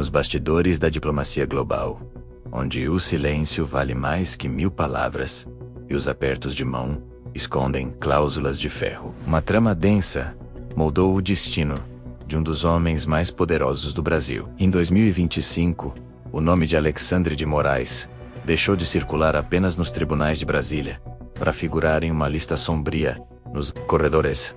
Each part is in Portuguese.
nos bastidores da diplomacia global, onde o silêncio vale mais que 1000 palavras e os apertos de mão escondem cláusulas de ferro. Uma trama densa moldou o destino de um dos homens mais poderosos do Brasil. Em 2025, o nome de Alexandre de Moraes deixou de circular apenas nos tribunais de Brasília, para figurar em uma lista sombria nos corredores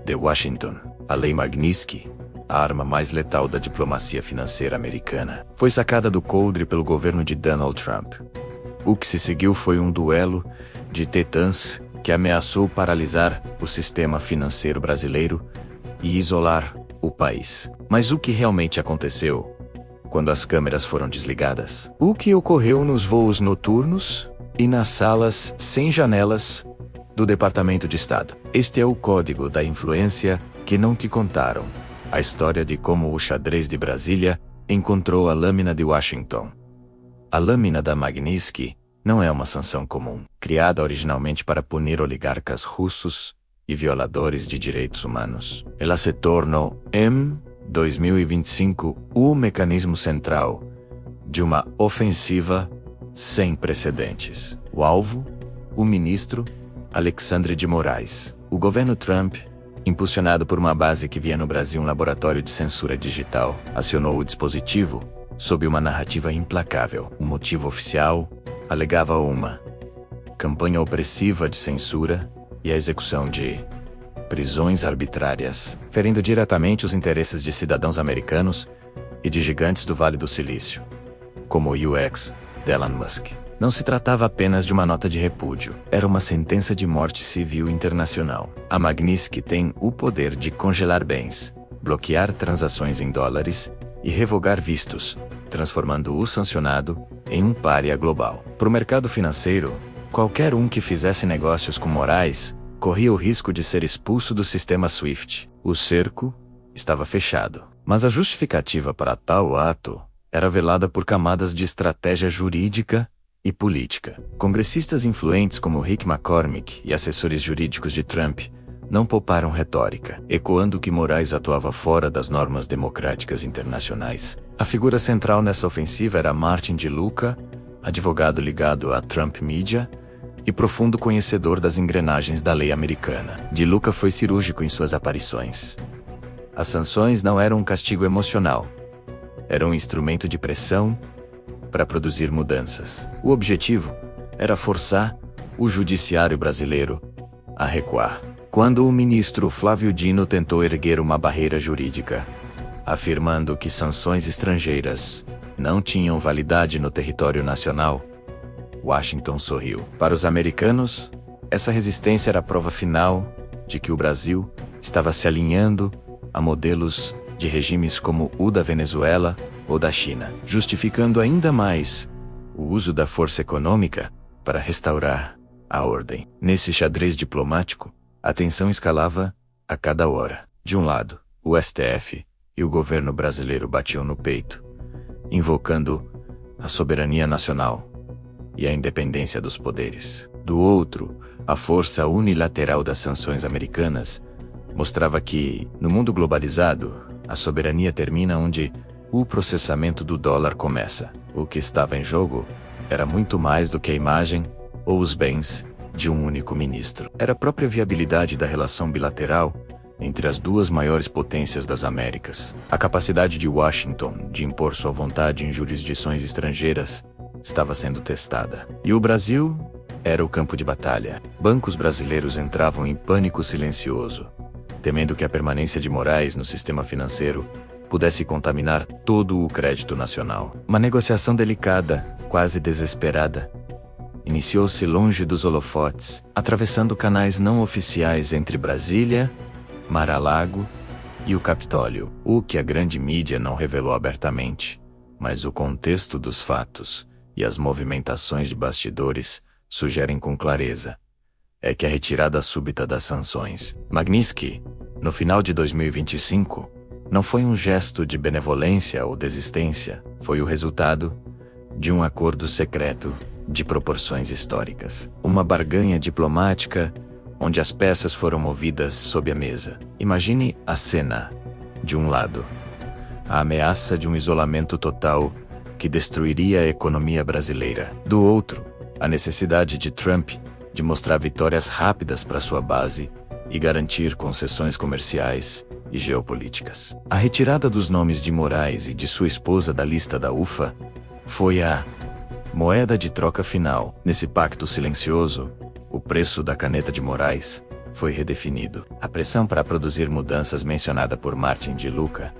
de Washington. A Lei Magnitsky, a arma mais letal da diplomacia financeira americana, foi sacada do coldre pelo governo de Donald Trump. O que se seguiu foi um duelo de titãs que ameaçou paralisar o sistema financeiro brasileiro e isolar o país. Mas o que realmente aconteceu quando as câmeras foram desligadas? O que ocorreu nos voos noturnos e nas salas sem janelas do Departamento de Estado? Este é o código da influência que não te contaram. A história de como o xadrez de Brasília encontrou a lâmina de Washington. A lâmina da Magnitsky não é uma sanção comum, criada originalmente para punir oligarcas russos e violadores de direitos humanos. Ela se tornou, em 2025, o mecanismo central de uma ofensiva sem precedentes. O alvo, o ministro Alexandre de Moraes. O governo Trump, impulsionado por uma base que via no Brasil um laboratório de censura digital, acionou o dispositivo sob uma narrativa implacável. O motivo oficial alegava uma campanha opressiva de censura e a execução de prisões arbitrárias, ferindo diretamente os interesses de cidadãos americanos e de gigantes do Vale do Silício, como o UX de Elon Musk. Não se tratava apenas de uma nota de repúdio, era uma sentença de morte civil internacional. A Magnitsky tem o poder de congelar bens, bloquear transações em dólares e revogar vistos, transformando o sancionado em um pária global. Para o mercado financeiro, qualquer um que fizesse negócios com Moraes corria o risco de ser expulso do sistema SWIFT. O cerco estava fechado, mas a justificativa para tal ato era velada por camadas de estratégia jurídica e política. Congressistas influentes como Rick McCormick e assessores jurídicos de Trump não pouparam retórica, ecoando que Moraes atuava fora das normas democráticas internacionais. A figura central nessa ofensiva era Martin de Luca, advogado ligado à Trump Media e profundo conhecedor das engrenagens da lei americana. De Luca foi cirúrgico em suas aparições. As sanções não eram um castigo emocional, eram um instrumento de pressão para produzir mudanças. O objetivo era forçar o judiciário brasileiro a recuar. Quando o ministro Flávio Dino tentou erguer uma barreira jurídica, afirmando que sanções estrangeiras não tinham validade no território nacional, Washington sorriu. Para os americanos, essa resistência era a prova final de que o Brasil estava se alinhando a modelos de regimes como o da Venezuela ou da China, justificando ainda mais o uso da força econômica para restaurar a ordem. Nesse xadrez diplomático, a tensão escalava a cada hora. De um lado, o STF e o governo brasileiro batiam no peito, invocando a soberania nacional e a independência dos poderes. Do outro, a força unilateral das sanções americanas mostrava que, no mundo globalizado, a soberania termina onde o processamento do dólar começa. O que estava em jogo era muito mais do que a imagem ou os bens de um único ministro. Era a própria viabilidade da relação bilateral entre as duas maiores potências das Américas. A capacidade de Washington de impor sua vontade em jurisdições estrangeiras estava sendo testada. E o Brasil era o campo de batalha. Bancos brasileiros entravam em pânico silencioso, temendo que a permanência de Moraes no sistema financeiro pudesse contaminar todo o crédito nacional. Uma negociação delicada, quase desesperada, iniciou-se longe dos holofotes, atravessando canais não oficiais entre Brasília, Mar-a-Lago e o Capitólio. O que a grande mídia não revelou abertamente, mas o contexto dos fatos e as movimentações de bastidores sugerem com clareza, é que a retirada súbita das sanções Magnitsky, no final de 2025, não foi um gesto de benevolência ou desistência, foi o resultado de um acordo secreto de proporções históricas. Uma barganha diplomática onde as peças foram movidas sob a mesa. Imagine a cena. De um lado, a ameaça de um isolamento total que destruiria a economia brasileira. Do outro, a necessidade de Trump de mostrar vitórias rápidas para sua base e garantir concessões comerciais e geopolíticas. A retirada dos nomes de Moraes e de sua esposa da lista da UFA foi a moeda de troca final. Nesse pacto silencioso, o preço da caneta de Moraes foi redefinido. A pressão para produzir mudanças mencionada por Martin de Luca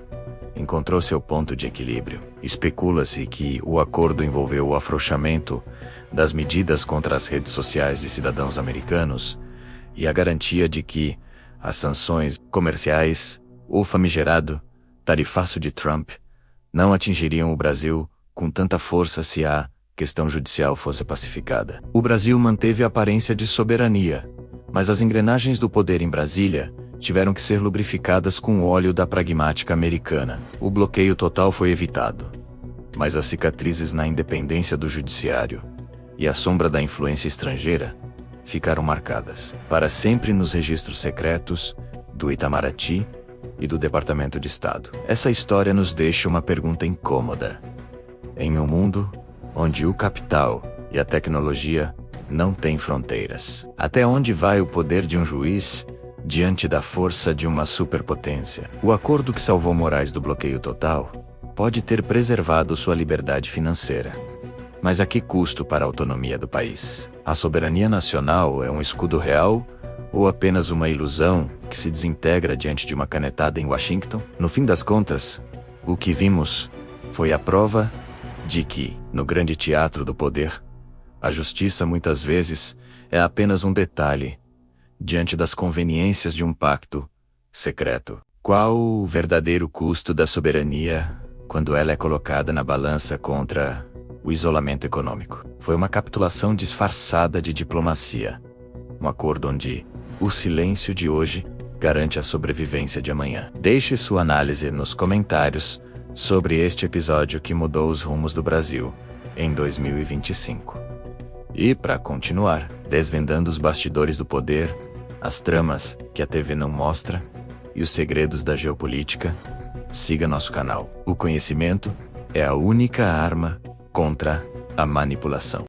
encontrou seu ponto de equilíbrio. Especula-se que o acordo envolveu o afrouxamento das medidas contra as redes sociais de cidadãos americanos e a garantia de que as sanções comerciais, o famigerado tarifaço de Trump, não atingiriam o Brasil com tanta força se a questão judicial fosse pacificada. O Brasil manteve a aparência de soberania, mas as engrenagens do poder em Brasília tiveram que ser lubrificadas com o óleo da pragmática americana. O bloqueio total foi evitado, mas as cicatrizes na independência do judiciário e a sombra da influência estrangeira ficaram marcadas para sempre nos registros secretos do Itamaraty e do Departamento de Estado. Essa história nos deixa uma pergunta incômoda. Em um mundo onde o capital e a tecnologia não têm fronteiras, até onde vai o poder de um juiz diante da força de uma superpotência? O acordo que salvou Moraes do bloqueio total pode ter preservado sua liberdade financeira, mas a que custo para a autonomia do país? A soberania nacional é um escudo real ou apenas uma ilusão que se desintegra diante de uma canetada em Washington? No fim das contas, o que vimos foi a prova de que, no grande teatro do poder, a justiça muitas vezes é apenas um detalhe diante das conveniências de um pacto secreto. Qual o verdadeiro custo da soberania quando ela é colocada na balança contra o isolamento econômico? Foi uma capitulação disfarçada de diplomacia, um acordo onde o silêncio de hoje garante a sobrevivência de amanhã. Deixe sua análise nos comentários sobre este episódio que mudou os rumos do Brasil em 2025. E, para continuar, desvendando os bastidores do poder, as tramas que a TV não mostra e os segredos da geopolítica, siga nosso canal. O conhecimento é a única arma contra a manipulação.